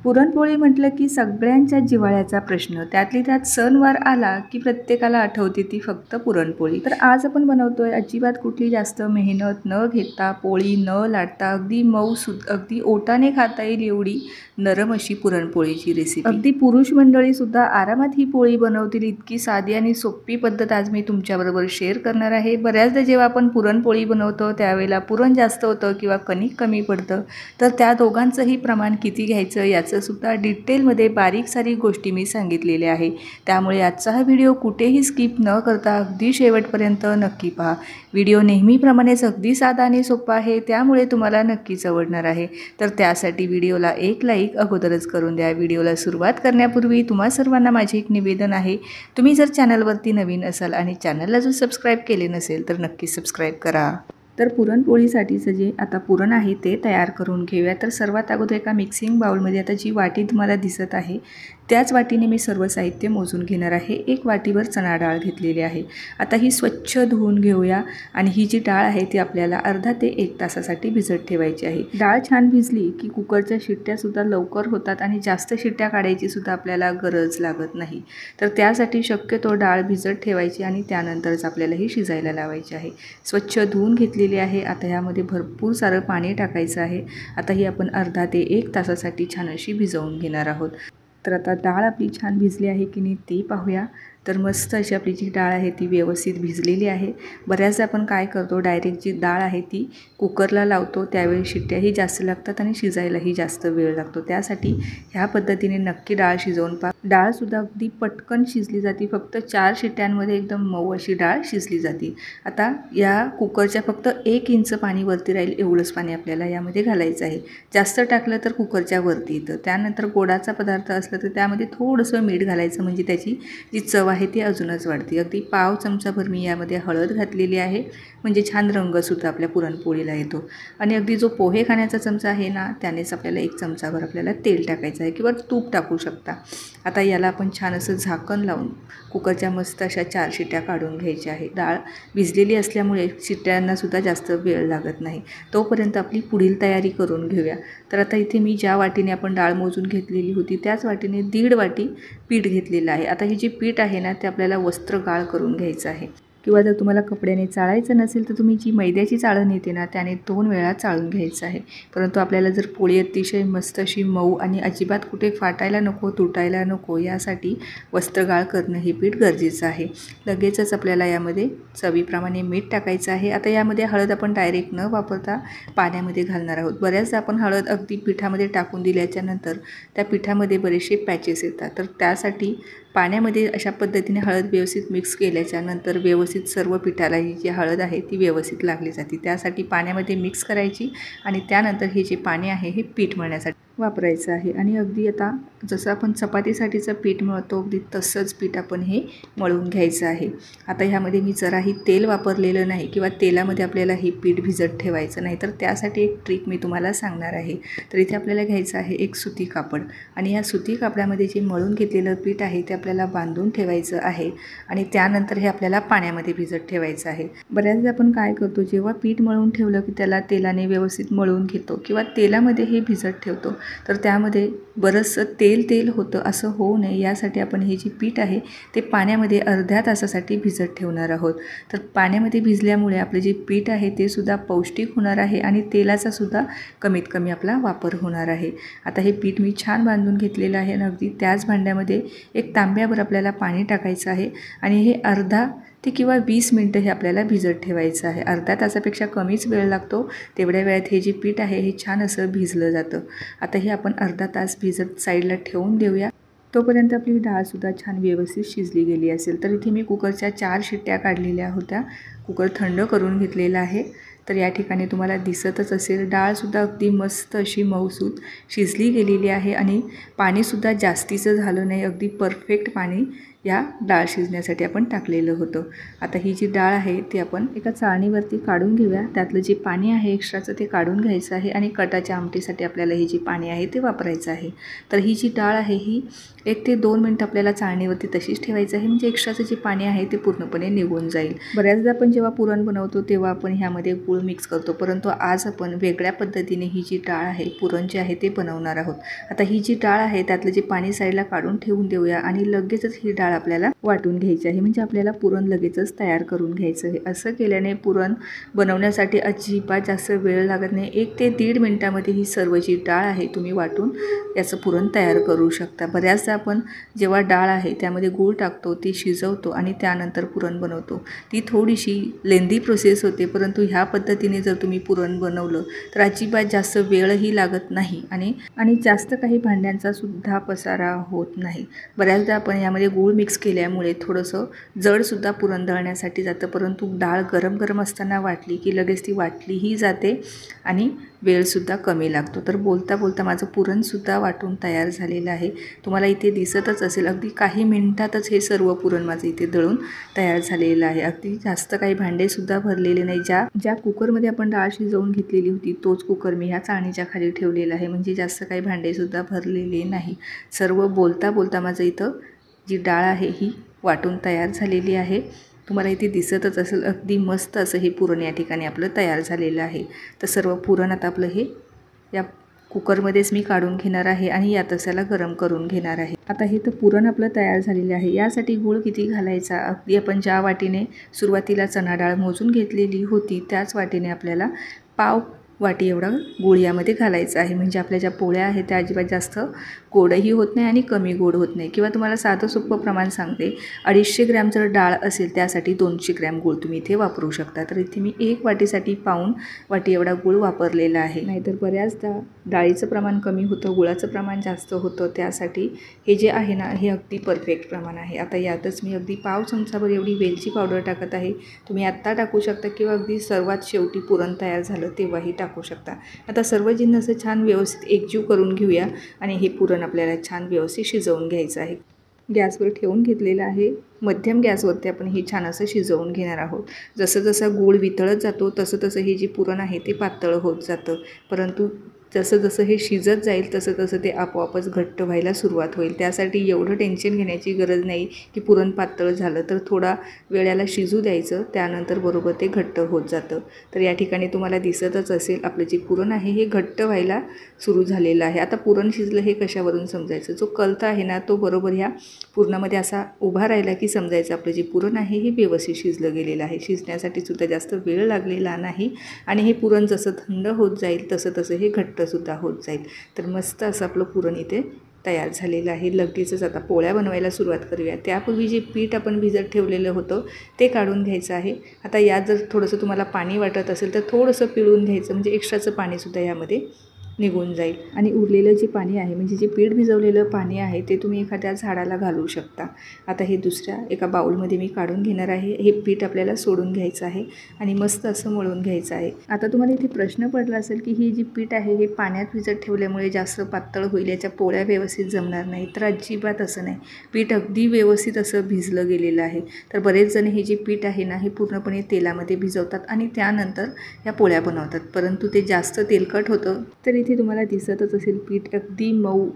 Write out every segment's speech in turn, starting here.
पुरणपोळी म्हटलं की सगळ्यांच्या जिव्हाळ्याचा प्रश्न. त्यातली त्यात सणवार आला की प्रत्येकाला आठवते ती फक्त पुरणपोळी. तर आज आपण बनवतोय अजिबात कुठली जास्त मेहनत न घेता, पोळी न लाटता, अगदी मऊसूत, अगदी ओठाने खाता येईल एवढी नरम अशी पुरणपोळीची रेसिपी. अगदी पुरुष मंडळी सुद्धा आरामात ही पोळी बनवतील इतकी साधी आणि सोपी पद्धत आज मी तुमच्याबरोबर शेअर करणार आहे. बऱ्याचदा जेव्हा आपण पुरणपोळी बनवतो त्यावेळेला पुरण जास्त होतं किंवा कणिक कमी पडतं, तर त्या दोघांचंही प्रमाण किती घ्यायचं याचं सुद्धा डिटेलमध्ये बारीक सारीक गोष्टी मी सांगितलेल्या आहे. त्यामुळे आजचा हा व्हिडिओ कुठेही स्किप न करता अगदी शेवटपर्यंत नक्की पहा. व्हिडिओ नेहमीप्रमाणेच अगदी साधा आणि सोपा आहे, त्यामुळे तुम्हाला नक्कीच आवडणार आहे. तर त्यासाठी व्हिडिओला एक लाईक अगोदरच करून द्या. व्हिडिओला सुरुवात करण्यापूर्वी तुम्हा सर्वांना माझे एक निवेदन आहे, तुम्ही जर चॅनलवरती नवीन असाल आणि चॅनलला जर सबस्क्राईब केले नसेल तर नक्की सबस्क्राईब करा. तर पुरणपोळीसाठीचं जे आता पुरण आहे ते तयार करून घेऊया. तर सर्वात अगोदर एका मिक्सिंग बाउलमध्ये आता जी वाटी तुम्हाला दिसत आहे त्याच वाटीने मी सर्व साहित्य मोजून घेणार आहे. 1 वाटीवर चणा डाळ घेतलेली आहे. आता ही स्वच्छ धुवून घेऊया आणि ही जी डाळ आहे ती आपल्याला अर्धा ते 1 तासासाठी भिजत ठेवायची आहे. डाळ छान भिजली की कुकरच्या शिट्ट्यासुद्धा लवकर होतात आणि जास्त शिट्ट्या काढायची सुद्धा आपल्याला गरज लागत नाही. तर त्यासाठी शक्यतो डाळ भिजत ठेवायची आणि त्यानंतरच आपल्याला ही शिजायला लावायची आहे. स्वच्छ धुवून घेतलेली आहे. आता ह्यामध्ये भरपूर सारं पाणी टाकायचं आहे. आता ही आपण अर्धा ते 1 तासासाठी छान अशी भिजवून घेणार आहोत. तर आता डाळ आपली छान भिजली आहे की नाही ते पाहूया. तर मस्त अशी आपली जी डाळ आहे ती व्यवस्थित भिजलेली आहे. बऱ्याचदा आपण काय करतो, डायरेक्ट जी डाळ आहे ती कुकरला लावतो, त्यावेळी शिट्ट्याही जास्त लागतात आणि शिजायलाही जास्त वेळ लागतो. त्यासाठी ह्या पद्धतीने नक्की डाळ शिजवून पहा. डाळसुद्धा अगदी पटकन शिजली जाते. फक्त 4 शिट्ट्यांमध्ये एकदम मऊ अशी डाळ शिजली जाते. आता या कुकरच्या फक्त 1 इंच पाणी वरती राहील एवढंच पाणी आपल्याला यामध्ये घालायचं आहे. जास्त टाकलं तर कुकरच्या वरती येतं. त्यानंतर गोडाचा पदार्थ असला तर त्यामध्ये थोडंसं मीठ घालायचं, म्हणजे त्याची जी चव आहे ती अजूनच वाढते. अगदी पाव चमचाभर मी यामध्ये हळद घातलेली आहे, म्हणजे छान रंगसुद्धा आपल्या पुरणपोळीला येतो. आणि अगदी जो पोहे खाण्याचा चमचा आहे ना त्यानेच आपल्याला 1 चमचाभर आपल्याला तेल टाकायचं आहे किंवा तूप टाकू शकता. आता याला आपण छान असं झाकण लावून कुकरच्या मस्त अशा 4 शिट्ट्या काढून घ्यायच्या आहे. डाळ भिजलेली असल्यामुळे शिट्ट्यांनासुद्धा जास्त वेळ लागत नाही. तोपर्यंत आपली पुढील तयारी करून घेऊया. तर आता इथे मी ज्या वाटीने आपण डाळ मोजून घेतलेली होती त्याच वाटीने 1.5 वाटी पीठ घेतलेलं आहे. आता हे जे पीठ आहे ना ते आपल्याला वस्त्रगाळ करून घ्यायचं आहे. किंवा जर तुम्हाला कपड्याने चाळायचं नसेल तर तुम्ही जी मैद्याची चाळण येते ना त्याने 2 वेळा चाळून घ्यायचं आहे. परंतु आपल्याला जर पोळी अतिशय मस्त अशी मऊ आणि अजिबात कुठे फाटायला नको, तुटायला नको यासाठी वस्त्रगाळ करणं हे पीठ गरजेचं आहे. लगेचच आपल्याला यामध्ये चवीप्रमाणे मीठ टाकायचं आहे. आता यामध्ये हळद आपण डायरेक्ट न वापरता पाण्यामध्ये घालणार आहोत. बऱ्याचदा आपण हळद अगदी पिठामध्ये टाकून दिल्याच्यानंतर त्या पिठामध्ये बरेचसे पॅचेस येतात. तर त्यासाठी पाण्यामध्ये अशा पद्धतीने हळद व्यवस्थित मिक्स केल्याच्यानंतर व्यवस्थित सर्व पिठाला ही जी हळद आहे ती व्यवस्थित लागली जाते. त्यासाठी पाण्यामध्ये मिक्स करायची आणि त्यानंतर हे जे पाणी आहे हे पीठ मळण्यासाठी वापरायचं आहे. आणि अगदी आता जसं आपण चपातीसाठीचं पीठ मळतो अगदी तसंच पीठ आपण हे मळून घ्यायचं आहे. आता ह्यामध्ये मी जराही तेल वापरलेलं नाही किंवा तेलामध्ये आपल्याला हे पीठ भिजत ठेवायचं नाही. तर त्यासाठी एक ट्रिक मी तुम्हाला सांगणार आहे. तर इथे आपल्याला घ्यायचं आहे एक सुती कापड आणि या सुती कापडामध्ये जे मळून घेतलेलं पीठ आहे ते आपल्याला बांधून ठेवायचं आहे आणि त्यानंतर हे आपल्याला पाण्यामध्ये भिजत ठेवायचं आहे. बऱ्याचदा आपण काय करतो, जेव्हा पीठ मळून ठेवलं की त्याला तेलाने व्यवस्थित मळून घेतो किंवा तेलामध्ये हे भिजत ठेवतो, तर त्यामध्ये बरंचसं तेल होतं. असं होऊ नये यासाठी आपण हे जे पीठ आहे ते पाण्यामध्ये अर्ध्या तासासाठी भिजत ठेवणार आहोत. तर पाण्यामध्ये भिजल्यामुळे आपले जे पीठ आहे ते सुद्धा पौष्टिक होणार आहे आणि तेलाचा सुद्धा कमीत कमी आपला वापर होणार आहे. आता हे पीठ मी छान बांधून घेतलेलं आहे आणि अगदी त्याच भांड्यामध्ये एक तांब्यावर आपल्याला पाणी टाकायचं आहे आणि हे अर्धा ते किंवा 20 मिनटं हे आपल्याला भिजत ठेवायचं आहे. अर्ध्या तासापेक्षा कमीच वेळ लागतो. तेवढ्या वेळात हे जे पीठ आहे हे छान असं भिजलं जातं. आता हे आपण अर्धा तास भिजत साईडला ठेवून देऊया. तोपर्यंत आपली डाळसुद्धा छान व्यवस्थित शिजली गेली असेल. तर इथे मी कुकरच्या 4 शिट्ट्या काढलेल्या होत्या. कुकर थंड करून घेतलेला आहे. तर या ठिकाणी तुम्हाला दिसतच असेल डाळसुद्धा अगदी मस्त अशी मऊसूत शिजली गेलेली आहे आणि पाणीसुद्धा जास्तीचं झालं नाही. अगदी परफेक्ट पाणी या डाळ शिजण्यासाठी आपण टाकलेलं होतं. आता ही जी डाळ आहे ती आपण एका चाळणीवरती काढून घेऊया. त्यातलं जे पाणी आहे एक्स्ट्राचं ते काढून घ्यायचं आहे आणि कटाच्या आमटीसाठी आपल्याला हे जे पाणी आहे ते वापरायचं आहे. तर ही जी डाळ आहे ही 1 ते 2 मिनिट आपल्याला चाळणीवरती तशीच ठेवायचं आहे, म्हणजे एक्स्ट्राचं जे पाणी आहे ते पूर्णपणे निघून जाईल. बऱ्याचदा आपण जेव्हा पुरण बनवतो तेव्हा आपण ह्यामध्ये गूळ मिक्स करतो, परंतु आज आपण वेगळ्या पद्धतीने ही जी डाळ आहे पुरण जे आहे ते बनवणार आहोत. आता ही जी डाळ आहे त्यातलं जे पाणी साईडला काढून ठेवून देऊया आणि लगेचच ही डाळ आपल्याला वाटून घ्यायची आहे, म्हणजे आपल्याला पुरण लगेचच तयार करून घ्यायचं आहे. असं केल्याने पुरण बनवण्यासाठी अजिबात जास्त वेळ लागत नाही. 1 ते 1.5 मिनिटामध्ये ही सर्व जी डाळ आहे तुम्ही वाटून याचं पुरण तयार करू शकता. बऱ्याचदा आपण जेव्हा डाळ आहे त्यामध्ये गूळ टाकतो, ती शिजवतो आणि त्यानंतर पुरण बनवतो. ती थोडीशी लेंदी प्रोसेस होते, परंतु ह्या पद्धतीने जर तुम्ही पुरण बनवलं तर अजिबात जास्त वेळही लागत नाही आणि जास्त काही भांड्यांचा सुद्धा पसारा होत नाही. बऱ्याचदा आपण यामध्ये गूळ मिक्स केल्यामुळे थोडंसं जडसुद्धा पुरण दळण्यासाठी जातं, परंतु डाळ गरम गरम असताना वाटली की लगेच ती वाटलीही जाते आणि वेळसुद्धा कमी लागतो. तर बोलता बोलता माझं पुरणसुद्धा वाटून तयार झालेलं आहे. तुम्हाला इथे दिसतच असेल, अगदी काही मिनिटातच हे सर्व पुरण माझं इथे दळून तयार झालेलं आहे. अगदी जास्त काही भांडेसुद्धा भरलेले नाही. ज्या कुकरमध्ये आपण डाळ शिजवून घेतलेली होती तोच कुकर मी ह्या चाळणीच्या खाली ठेवलेला आहे, म्हणजे जास्त काही भांडेसुद्धा भरलेले नाही. सर्व बोलता बोलता माझं इथं जी डाळ आहे ही वाटून तयार झालेली आहे. तुम्हाला इथे दिसतच असेल, अगदी मस्त असं हे पुरण या ठिकाणी आपलं तयार झालेलं आहे. तर सर्व पुरण आता आपलं हे या कुकरमध्येच मी काढून घेणार आहे आणि या तसाला गरम करून घेणार आहे. आता हे तर पुरण आपलं तयार झालेलं आहे. यासाठी गूळ किती घालायचा, अगदी आपण ज्या वाटीने सुरुवातीला चणा डाळ मोजून घेतलेली होती त्याच वाटीने आपल्याला पाव वाटी एवढा गूळ यामध्ये घालायचा आहे, म्हणजे आपल्या ज्या पोळ्या आहेत त्या अजिबात जास्त गोडही होत नाही आणि कमी गोड होत नाही. किंवा तुम्हाला साधं सोपं प्रमाण सांगते, 250 ग्रॅम जर डाळ असेल त्यासाठी 200 ग्रॅम गूळ तुम्ही इथे वापरू शकता. तर इथे मी 1 वाटीसाठी पाऊण वाटी एवढा गूळ वापरलेला आहे. नाहीतर बऱ्याचदा डाळीचं प्रमाण कमी होतं, गुळाचं प्रमाण जास्त होतं. त्यासाठी हे जे आहे ना हे अगदी परफेक्ट प्रमाण आहे. आता यातच मी अगदी पाव चमचाभर एवढी वेलची पावडर टाकत आहे. तुम्ही आत्ता टाकू शकता किंवा अगदी सर्वात शेवटी पुरण तयार झालं तेव्हाही टाकू शकता. आता सर्व जिन्नस छान व्यवस्थित एकजीव करून घेऊया आणि हे पुरण आपल्याला छान व्यवस्थित शिजवून घ्यायचं आहे. गॅसवर ठेवून घेतलेलं आहे. मध्यम गॅसवरती आपण हे छान असं शिजवून घेणार आहोत. जसं जसं गूळ वितळत जातो तसं तसं हे जे पुरण आहे ते पातळ होत जातं, परंतु जसं जसं हे शिजत जाईल तसं तसं ते आपोआपच घट्ट व्हायला सुरुवात होईल. त्यासाठी एवढं टेन्शन घेण्याची गरज नाही की पुरण पातळ झालं, तर थोडा वेळाला शिजू द्यायचं, त्यानंतर बरोबर ते घट्ट होत जातं. तर या ठिकाणी तुम्हाला दिसतच असेल आपलं जे पुरण आहे हे घट्ट व्हायला सुरू झालेलं आहे. आता पुरण शिजलं हे कशावरून समजायचं, जो कलता आहे ना तो बरोबर ह्या पुरणामध्ये असा उभा राहिला की समजायचं आपलं जे पुरण आहे हे व्यवस्थित शिजलं गेलेलं आहे. शिजण्यासाठी सुद्धा जास्त वेळ लागलेला नाही आणि हे पुरण जसं थंड होत जाईल तसं तसं हे घट्टसुद्धा होत जाईल. तर मस्त असं आपलं पुरण इथे तयार झालेलं आहे. लगेचच आता पोळ्या बनवायला सुरुवात करूया. त्यापूर्वी जे पीठ आपण भिजत ठेवलेलं होतं ते काढून घ्यायचं आहे. आता यात जर थोडंसं तुम्हाला पाणी वाटत असेल तर थोडंसं पिळून घ्यायचं, म्हणजे एक्स्ट्राचं पाणीसुद्धा यामध्ये निघून जाईल. आणि उरलेलं जे पाणी आहे, म्हणजे जे पीठ भिजवलेलं पाणी आहे ते तुम्ही एखाद्या झाडाला घालू शकता. आता हे दुसऱ्या एका बाउलमध्ये मी काढून घेणार आहे. हे पीठ आपल्याला सोडून घ्यायचं आहे आणि मस्त असं मळून घ्यायचं आहे. आता तुम्हाला इथे प्रश्न पडला असेल की ही जी पीठ आहे हे पाण्यात भिजत ठेवल्यामुळे जास्त पातळ होईल, याच्या पोळ्या व्यवस्थित जमणार नाही. तर अजिबात असं नाही, पीठ अगदी व्यवस्थित असं भिजलं गेलेलं आहे. तर बरेच जण हे जे पीठ आहे ना हे पूर्णपणे तेलामध्ये भिजवतात आणि त्यानंतर या पोळ्या बनवतात, परंतु ते जास्त तेलकट होतं. तर इथे तुम्हाला दिसतच असेल पीठ अगदी मऊ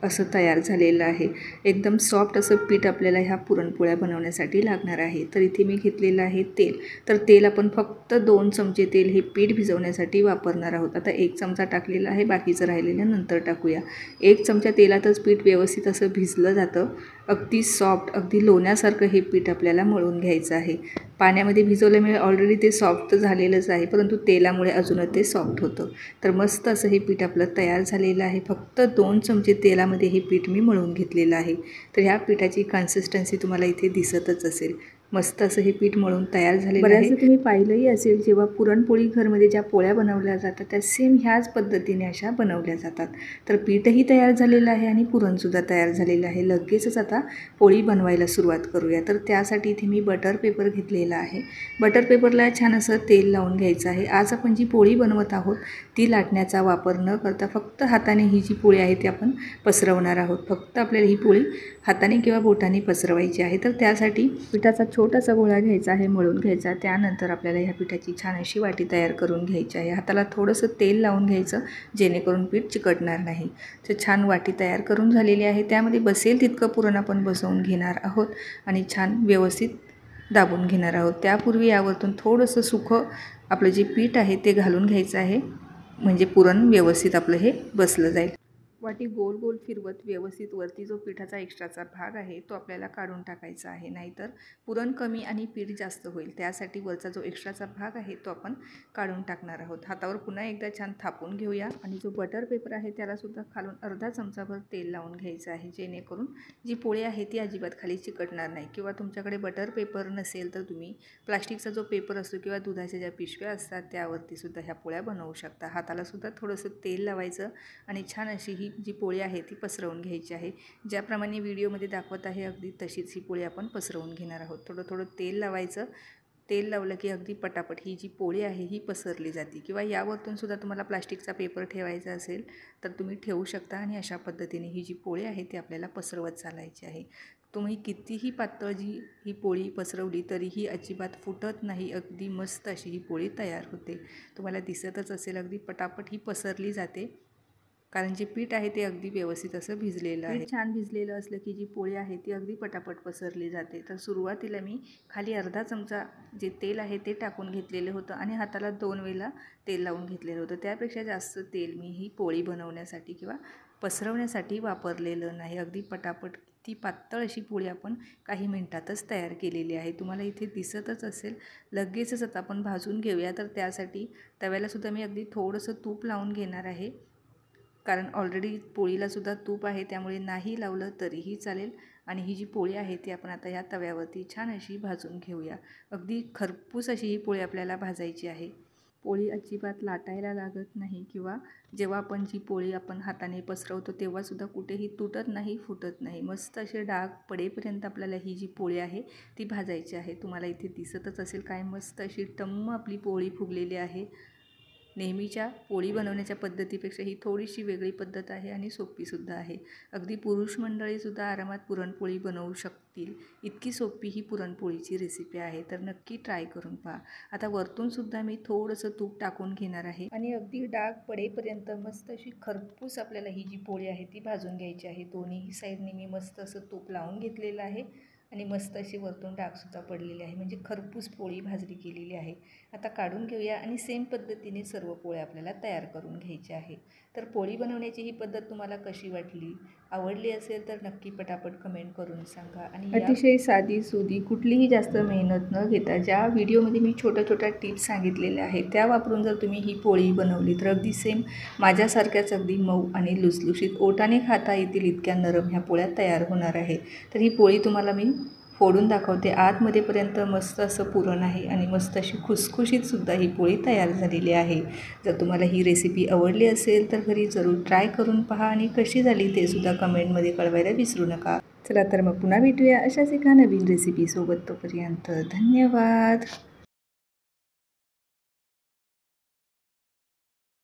असं तयार झालेलं आहे. एकदम सॉफ्ट असं पीठ आपल्याला ह्या पुरणपोळ्या बनवण्यासाठी लागणार आहे. तर इथे मी घेतलेलं आहे तेल. तर तेल आपण फक्त 2 चमचे तेल हे पीठ भिजवण्यासाठी वापरणार आहोत. आता 1 चमचा टाकलेला आहे, बाकीचं राहिलेलं नंतर टाकूया. 1 चमचा तेलातच पीठ व्यवस्थित असं भिजलं जातं. अगदी सॉफ्ट, अगदी लोण्यासारखं हे पीठ आपल्याला मळून घ्यायचं आहे. पाण्यामध्ये भिजवल्यामुळे ऑलरेडी ते सॉफ्ट झालेलंच आहे, परंतु तेलामुळे अजूनच ते सॉफ्ट होतं. तर मस्त असं हे पीठ आपलं तयार झालेलं आहे. फक्त 2 चमचे तेलामध्ये हे पीठ मी मळून घेतलेलं आहे. तर ह्या पिठाची कन्सिस्टन्सी तुम्हाला इथे दिसतच असेल. मस्त असं हे पीठ मळून तयार झालेलं आहे. बऱ्याचदा तुम्ही पाहिलंही असेल, जेव्हा पुरणपोळी घरमध्ये ज्या पोळ्या बनवल्या जातात त्या सेम ह्याच पद्धतीने अशा बनवल्या जातात. तर पीठही तयार झालेलं आहे आणि पुरणसुद्धा तयार झालेलं आहे. लगेचच आता पोळी बनवायला सुरुवात करूया. तर त्यासाठी इथे मी बटर पेपर घेतलेला आहे. बटर पेपरला छान असं तेल लावून घ्यायचं आहे. आज आपण जी पोळी बनवत आहोत ती लाटण्याचा वापर न करता फक्त हाताने ही जी पोळी आहे ती आपण पसरवणार आहोत. फक्त आपल्याला ही पोळी हाताने किंवा बोटाने पसरवायची आहे. तर त्यासाठी पिठाचा छोटासा गोळा घ्यायचा आहे, मळून घ्यायचा. त्यानंतर आपल्याला ह्या पिठाची छान अशी वाटी तयार करून घ्यायची आहे. हाताला थोडंसं तेल लावून घ्यायचं जेणेकरून पीठ चिकटणार नाही. तर छान वाटी तयार करून झालेली आहे. त्यामध्ये बसेल तितकं पुरण आपण बसवून घेणार आहोत आणि छान व्यवस्थित दाबून घेणार आहोत. त्यापूर्वी यावरतून थोडंसं सुकं आपलं जे पीठ आहे ते घालून घ्यायचं आहे, म्हणजे पुरण व्यवस्थित आपलं हे बसलं जाईल. वाटी गोल गोल फिरवत व्यवस्थित वरती जो पिठाचा एक्स्ट्राचा भाग आहे तो आपल्याला काढून टाकायचा आहे, नाहीतर पुरण कमी आणि पीठ जास्त होईल. त्यासाठी वरचा जो एक्स्ट्राचा भाग आहे तो आपण काढून टाकणार आहोत. हातावर पुन्हा एकदा छान थापून घेऊया आणि जो बटर पेपर आहे त्यालासुद्धा खालून अर्धा चमचाभर तेल लावून घ्यायचं आहे, जेणेकरून जी पोळी आहे ती अजिबात खाली चिकटणार नाही. किंवा तुमच्याकडे बटर पेपर नसेल तर तुम्ही प्लास्टिकचा जो पेपर असतो किंवा दुधाच्या ज्या पिशव्या असतात त्यावरती सुद्धा ह्या पोळ्या बनवू शकता. हातालासुद्धा थोडंसं तेल लावायचं आणि छान अशी ही जी पोळी आहे ती पसरवून घ्यायची आहे. ज्याप्रमाणे व्हिडिओमध्ये दाखवत आहे अगदी तशीच ही पोळी आपण पसरवून घेणार आहोत. थोडं थोडं तेल लावायचं. तेल लावलं की अगदी पटापट ही जी पोळी आहे ही पसरली जाते. किंवा यावरतून सुद्धा तुम्हाला प्लास्टिकचा पेपर ठेवायचा असेल तर तुम्ही ठेवू शकता आणि अशा पद्धतीने ही जी पोळी आहे ती आपल्याला पसरवत चालायची आहे. तुम्ही कितीही पातळ ही पोळी पसरवली तरीही अजिबात फुटत नाही. अगदी मस्त अशी ही पोळी तयार होते. तुम्हाला दिसतच असेल अगदी पटापट ही पसरली जाते, कारण जे पीठ आहे ते अगदी व्यवस्थित असं भिजलेलं आहे. छान भिजलेलं असलं की जी पोळी आहे ती अगदी पटापट पसरली जाते. तर सुरुवातीला मी खाली अर्धा चमचा जे तेल आहे ते टाकून घेतलेलं होतं आणि हाताला 2 वेळेला तेल लावून घेतलेलं होतं. त्यापेक्षा जास्त तेल मी ही पोळी बनवण्यासाठी किंवा पसरवण्यासाठी वापरलेलं नाही. अगदी पटापट ती पातळ अशी पोळी आपण काही मिनिटातच तयार केलेली आहे. तुम्हाला इथे दिसतच असेल. लगेचच आता आपण भाजून घेऊया. तर त्यासाठी तव्यालासुद्धा मी अगदी थोडंसं तूप लावून घेणार आहे, कारण ऑलरेडी पोळीलासुद्धा तूप आहे, त्यामुळे नाही लावलं तरीही चालेल. आणि ही जी पोळी आहे ती आपण आता या तव्यावरती छान अशी भाजून घेऊया. अगदी खरपूस अशी ही पोळी आपल्याला भाजायची आहे. पोळी अजिबात लाटायला लागत नाही किंवा जेव्हा आपण जी पोळी आपण हाताने पसरवतो तेव्हासुद्धा कुठेही तुटत नाही, फुटत नाही. मस्त असे डाग पडेपर्यंत आपल्याला ही जी पोळी आहे ती भाजायची आहे. तुम्हाला इथे दिसतच असेल काय मस्त अशी टम्म आपली पोळी फुगलेली आहे. नेहमीच्या पोळी बनवण्याच्या पद्धतीपेक्षा ही थोडीशी वेगळी पद्धत आहे आणि सोपीसुद्धा आहे. अगदी पुरुष मंडळीसुद्धा आरामात पुरणपोळी बनवू शकतील, इतकी सोपी ही पुरणपोळीची रेसिपी आहे. तर नक्की ट्राय करून पहा. आता वरतूनसुद्धा मी थोडंसं तूप टाकून घेणार आहे आणि अगदी डाग पडेपर्यंत मस्त अशी खरपूस आपल्याला ही जी पोळी आहे ती भाजून घ्यायची आहे. दोन्ही साईडने मी मस्त असं तूप लावून घेतलेलं आहे आणि मस्त अशी वरतून डागसुद्धा पडलेली आहे, म्हणजे खरपूस पोळी भाजली गेलेली आहे. आता काढून घेऊया आणि सेम पद्धतीने सर्व पोळ्या आपल्याला तयार करून घ्यायच्या आहे. तर पोळी बनवण्याची ही पद्धत तुम्हाला कशी वाटली, आवडली असेल तर नक्की पटापट कमेंट करून सांगा. आणि अतिशय साधी सुधी, कुठलीही जास्त मेहनत न घेता ज्या व्हिडिओमध्ये मी छोट्या छोट्या टिप्स सांगितलेल्या आहेत त्या वापरून जर तुम्ही ही पोळी बनवली तर अगदी सेम माझ्यासारख्याच अगदी मऊ आणि लुसलुशीत ओठाने खाता येतील इतक्या नरम ह्या पोळ्या तयार होणार आहे. तर ही पोळी तुम्हाला मी फोडून दाखवते. आतमध्येपर्यंत मस्त असं पुरण आहे आणि मस्त अशी खुसखुशीतसुद्धा ही पोळी तयार झालेली आहे. जर तुम्हाला ही रेसिपी आवडली असेल तर घरी जरूर ट्राय करून पहा आणि कशी झाली ते सुद्धा कमेंटमध्ये कळवायला विसरू नका. चला तर मग पुन्हा भेटूया अशाच एका नवीन रेसिपीसोबत. तोपर्यंत धन्यवाद.